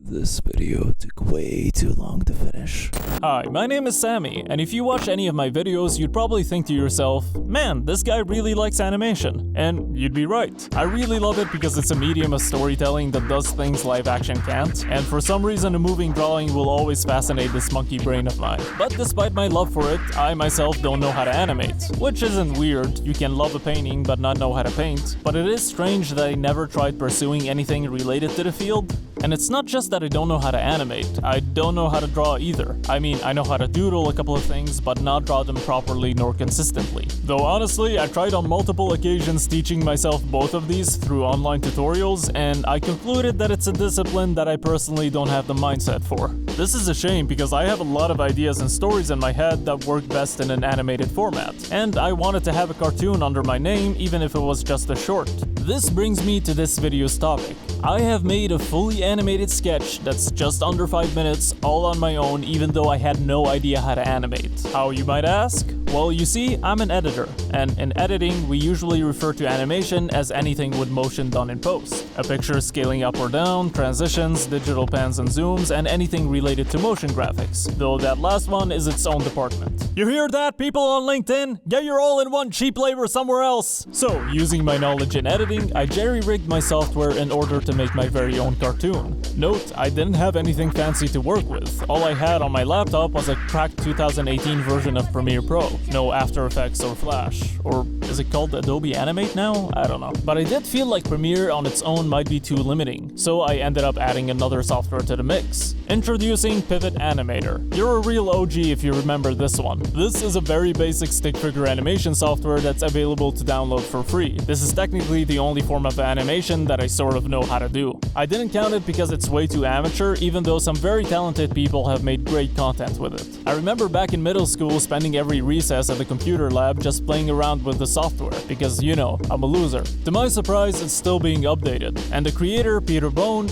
This video took way too long to finish. Hi, my name is Sami, and if you watch any of my videos, you'd probably think to yourself, man, this guy really likes animation. And you'd be right. I really love it because it's a medium of storytelling that does things live action can't, and for some reason a moving drawing will always fascinate this monkey brain of mine. But despite my love for it, I myself don't know how to animate. Which isn't weird, you can love a painting but not know how to paint. But it is strange that I never tried pursuing anything related to the field. And it's not just that I don't know how to animate, I don't know how to draw either. I mean, I know how to doodle a couple of things, but not draw them properly nor consistently. Though honestly, I tried on multiple occasions teaching myself both of these through online tutorials, and I concluded that it's a discipline that I personally don't have the mindset for. This is a shame because I have a lot of ideas and stories in my head that work best in an animated format, and I wanted to have a cartoon under my name even if it was just a short. This brings me to this video's topic. I have made a fully animated sketch that's just under 5 minutes, all on my own, even though I had no idea how to animate. How, you might ask? Well, you see, I'm an editor, and in editing, we usually refer to animation as anything with motion done in post. A picture scaling up or down, transitions, digital pans and zooms, and anything related to motion graphics, though that last one is its own department. You hear that, people on LinkedIn? Get your all-in-one cheap labor somewhere else! So, using my knowledge in editing, I jerry-rigged my software in order to make my very own cartoon. Note, I didn't have anything fancy to work with. All I had on my laptop was a cracked 2018 version of Premiere Pro. No After Effects or Flash. Or is it called Adobe Animate now? I don't know. But I did feel like Premiere on its own might be too limiting, so I ended up adding another software to the mix. Introducing Pivot Animator. You're a real OG if you remember this one. This is a very basic stick figure animation software that's available to download for free. This is technically the only form of animation that I sort of know how to do. I didn't count it because it's way too amateur, even though some very talented people have made great content with it. I remember back in middle school spending every recess at the computer lab just playing around with the software, because you know, I'm a loser. To my surprise, it's still being updated, and the creator, Peter Bone,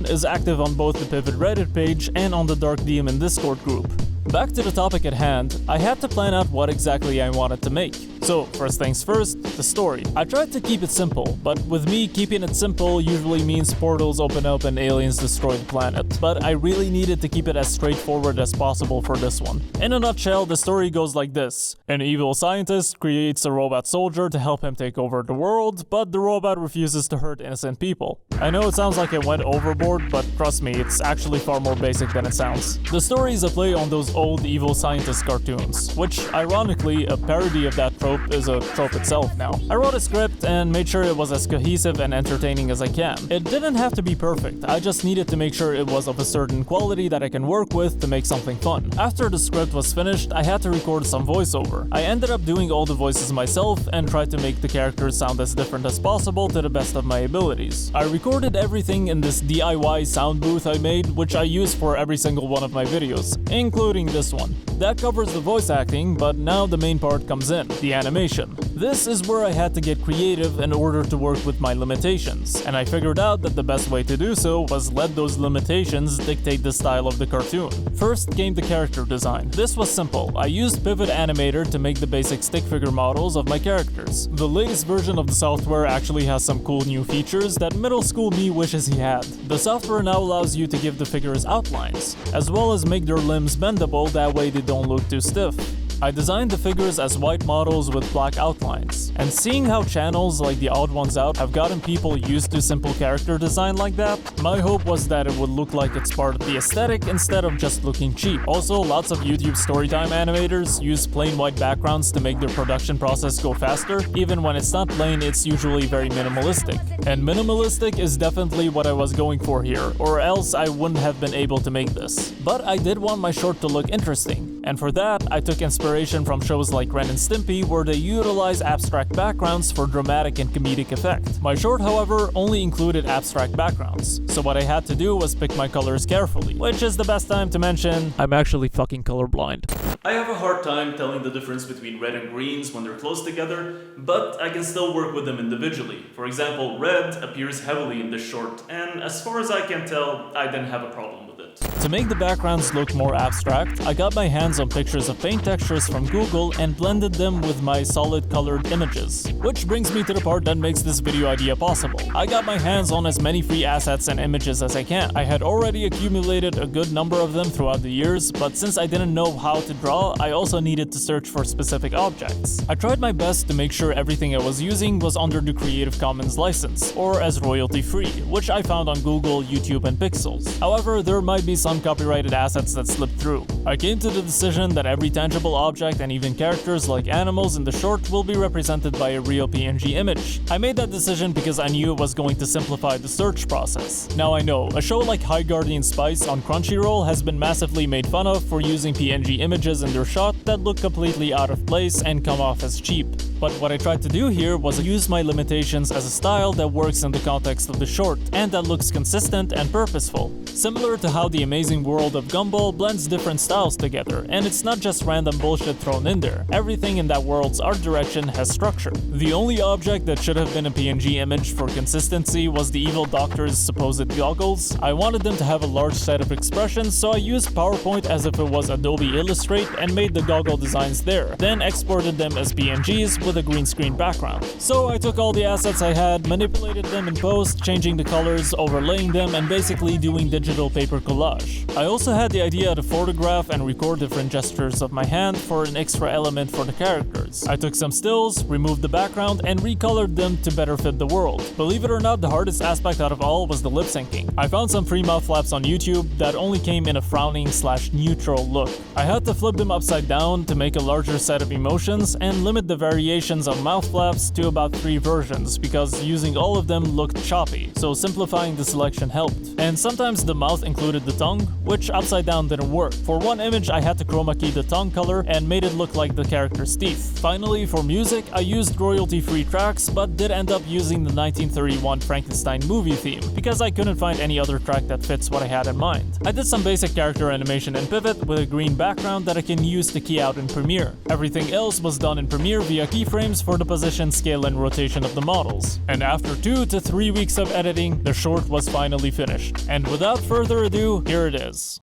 is active on both the Pivot Reddit page and on the Dark Demon Discord group. Back to the topic at hand, I had to plan out what exactly I wanted to make. So, first things first, the story. I tried to keep it simple, but with me, keeping it simple usually means portals open up and aliens destroy the planet. But I really needed to keep it as straightforward as possible for this one. In a nutshell, the story goes like this. An evil scientist creates a robot soldier to help him take over the world, but the robot refuses to hurt innocent people. I know it sounds like it went overboard, but trust me, it's actually far more basic than it sounds. The story is a play on those old evil scientist cartoons, which, ironically, a parody of that trope is a trope itself now. I wrote a script and made sure it was as cohesive and entertaining as I can. It didn't have to be perfect, I just needed to make sure it was of a certain quality that I can work with to make something fun. After the script was finished, I had to record some voiceover. I ended up doing all the voices myself and tried to make the characters sound as different as possible to the best of my abilities. I recorded everything in this DIY sound booth I made, which I use for every single one of my videos, including this one. That covers the voice acting, but now the main part comes in, the animation. This is where I had to get creative in order to work with my limitations, and I figured out that the best way to do so was let those limitations dictate the style of the cartoon. First came the character design. This was simple. I used Pivot Animator to make the basic stick figure models of my characters. The latest version of the software actually has some cool new features that middle school me wishes he had. The software now allows you to give the figures outlines, as well as make their limbs bendable, that way they don't look too stiff. I designed the figures as white models with black outlines, and seeing how channels like the Odd Ones Out have gotten people used to simple character design like that, my hope was that it would look like it's part of the aesthetic instead of just looking cheap. Also, lots of YouTube storytime animators use plain white backgrounds to make their production process go faster. Even when it's not plain, it's usually very minimalistic. And minimalistic is definitely what I was going for here, or else I wouldn't have been able to make this. But I did want my short to look interesting, and for that, I took inspiration from shows like Ren and Stimpy, where they utilize abstract backgrounds for dramatic and comedic effect. My short, however, only included abstract backgrounds, so what I had to do was pick my colors carefully, which is the best time to mention I'm actually fucking colorblind. I have a hard time telling the difference between red and greens when they're close together, but I can still work with them individually. For example, red appears heavily in this short, and as far as I can tell, I didn't have a problem with it. To make the backgrounds look more abstract, I got my hands on pictures of paint textures from Google and blended them with my solid colored images. Which brings me to the part that makes this video idea possible. I got my hands on as many free assets and images as I can. I had already accumulated a good number of them throughout the years, but since I didn't know how to draw, I also needed to search for specific objects. I tried my best to make sure everything I was using was under the Creative Commons license, or as royalty-free, which I found on Google, YouTube, and Pixels. However, there might be some copyrighted assets that slipped through. I came to the decision that every tangible object and even characters like animals in the short will be represented by a real PNG image. I made that decision because I knew it was going to simplify the search process. Now I know, a show like High Guardian Spice on Crunchyroll has been massively made fun of for using PNG images in their shot that look completely out of place and come off as cheap. But what I tried to do here was use my limitations as a style that works in the context of the short, and that looks consistent and purposeful. Similar to how the amazing world of Gumball blends different styles together, and it's not just random bullshit thrown in there. Everything in that world's art direction has structure. The only object that should have been a PNG image for consistency was the evil doctor's supposed goggles. I wanted them to have a large set of expressions, so I used PowerPoint as if it was Adobe Illustrate and made the goggle designs there, then exported them as PNGs with a green screen background. So I took all the assets I had, manipulated them in post, changing the colors, overlaying them, and basically doing digital paper collage. I also had the idea to photograph and record different gestures of my hand for an extra element for the characters. I took some stills, removed the background, and recolored them to better fit the world. Believe it or not, the hardest aspect out of all was the lip syncing. I found some free mouth flaps on YouTube that only came in a frowning/neutral look. I had to flip them upside down to make a larger set of emotions and limit the variations of mouth flaps to about 3 versions because using all of them looked choppy, so simplifying the selection helped. And sometimes the mouth included the tongue, which upside down didn't work. For one image I had to chroma key the tongue color and made it look like the character's teeth. Finally, for music, I used royalty-free tracks but did end up using the 1931 Frankenstein movie theme because I couldn't find any other track that fits what I had in mind. I did some basic character animation in Pivot with a green background that I can use to key out in Premiere. Everything else was done in Premiere via keyframes for the position, scale, and rotation of the models. And after 2 to 3 weeks of editing, the short was finally finished. And without further ado, here it is.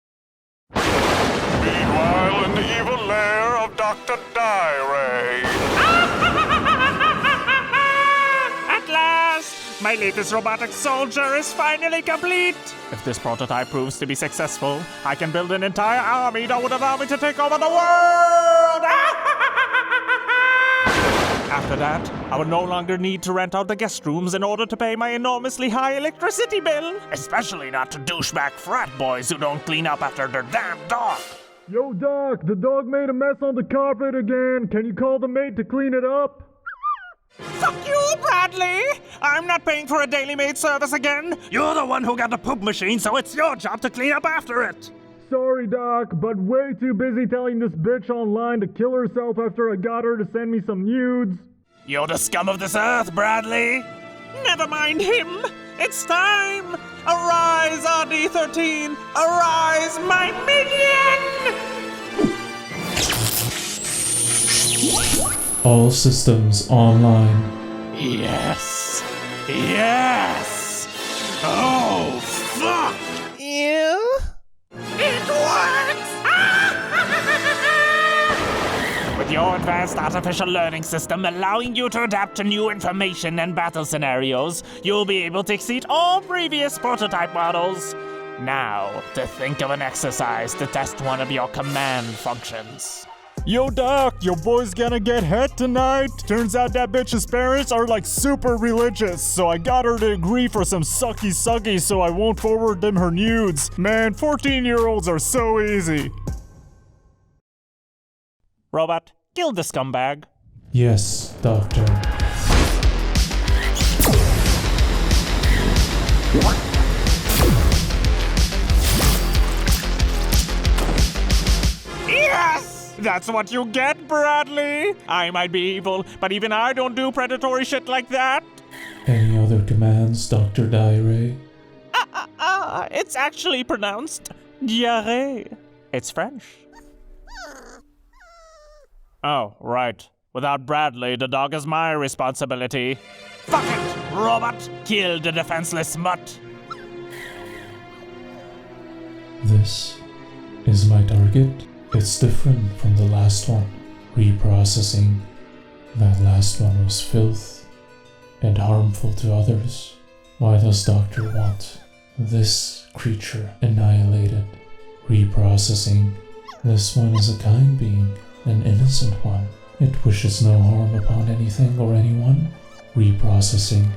Meanwhile, in the evil lair of Dr. Dieray. At last! My latest robotic soldier is finally complete! If this prototype proves to be successful, I can build an entire army that would allow me to take over the world! After that, I will no longer need to rent out the guest rooms in order to pay my enormously high electricity bill. Especially not to douchebag frat boys who don't clean up after their damn dog. Yo, Doc, the dog made a mess on the carpet again. Can you call the maid to clean it up? Fuck you, Bradley! I'm not paying for a daily maid service again. You're the one who got the poop machine, so it's your job to clean up after it. Sorry, Doc, but way too busy telling this bitch online to kill herself after I got her to send me some nudes. You're the scum of this earth, Bradley! Never mind him! It's time! Arise, RD-13! Arise, my minion! All systems online. Yes! Yes! Oh, fuck! You? It works! With your advanced artificial learning system allowing you to adapt to new information and battle scenarios, you'll be able to exceed all previous prototype models. Now, to think of an exercise to test one of your command functions. Yo, Doc, your boy's gonna get head tonight. Turns out that bitch's parents are like super religious, so I got her to agree for some sucky so I won't forward them her nudes. Man, 14-year-olds are so easy. Robot, kill the scumbag. Yes, Doctor. Yes! That's what you get, Bradley! I might be evil, but even I don't do predatory shit like that. Any other commands, Dr. Dieray? It's actually pronounced Dieray. It's French. Oh, right. Without Bradley, the dog is my responsibility. Fuck it, robot! Kill the defenseless mutt! This is my target. It's different from the last one. Reprocessing. That last one was filth and harmful to others. Why does Doctor want this creature annihilated? Reprocessing. This one is a kind being, an innocent one. It wishes no harm upon anything or anyone. Reprocessing.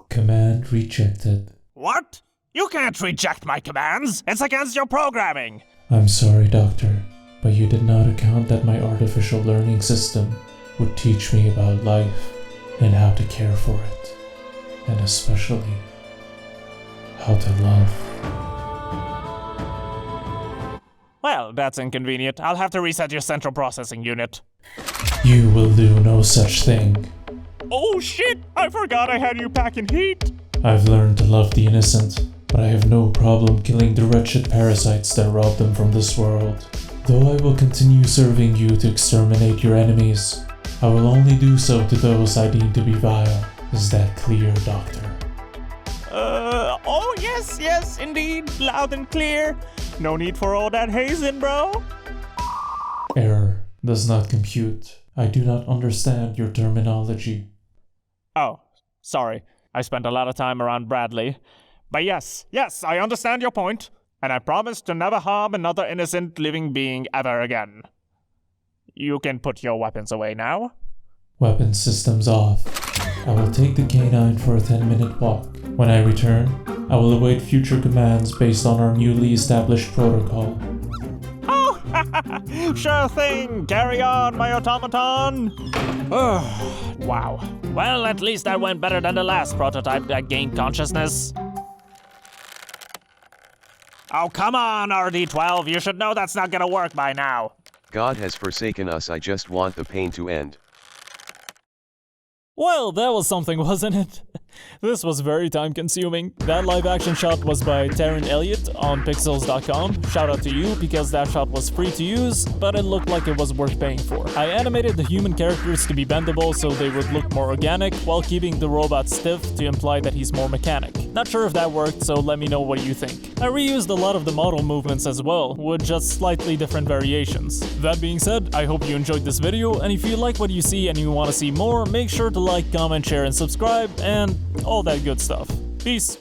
Command rejected. What? You can't reject my commands. It's against your programming. I'm sorry, Doctor, but you did not account that my artificial learning system would teach me about life and how to care for it, and especially how to love. Well, that's inconvenient. I'll have to reset your central processing unit. You will do no such thing. Oh shit! I forgot I had you packing heat! I've learned to love the innocent, but I have no problem killing the wretched parasites that rob them from this world. Though I will continue serving you to exterminate your enemies, I will only do so to those I deem to be vile. Is that clear, Doctor? Oh yes, indeed. Loud and clear. No need for all that hazing, bro. Error does not compute. I do not understand your terminology. Oh, sorry. I spent a lot of time around Bradley. But yes, I understand your point. And I promise to never harm another innocent living being ever again. You can put your weapons away now. Weapon systems off. I will take the canine for a 10-minute walk. When I return, I will await future commands based on our newly established protocol. Oh, sure thing. Carry on, my automaton. Wow. Well, at least that went better than the last prototype that gained consciousness. Oh, come on, RD-12. You should know that's not gonna work by now. God has forsaken us. I just want the pain to end. Well, that was something, wasn't it? This was very time consuming. That live action shot was by Taryn Elliott on pixels.com. Shout out to you because that shot was free to use, but it looked like it was worth paying for. I animated the human characters to be bendable so they would look more organic while keeping the robot stiff to imply that he's more mechanic. Not sure if that worked, so let me know what you think. I reused a lot of the model movements as well, with just slightly different variations. That being said, I hope you enjoyed this video, and if you like what you see and you want to see more, make sure to like, comment, share, and subscribe, and all that good stuff. Peace.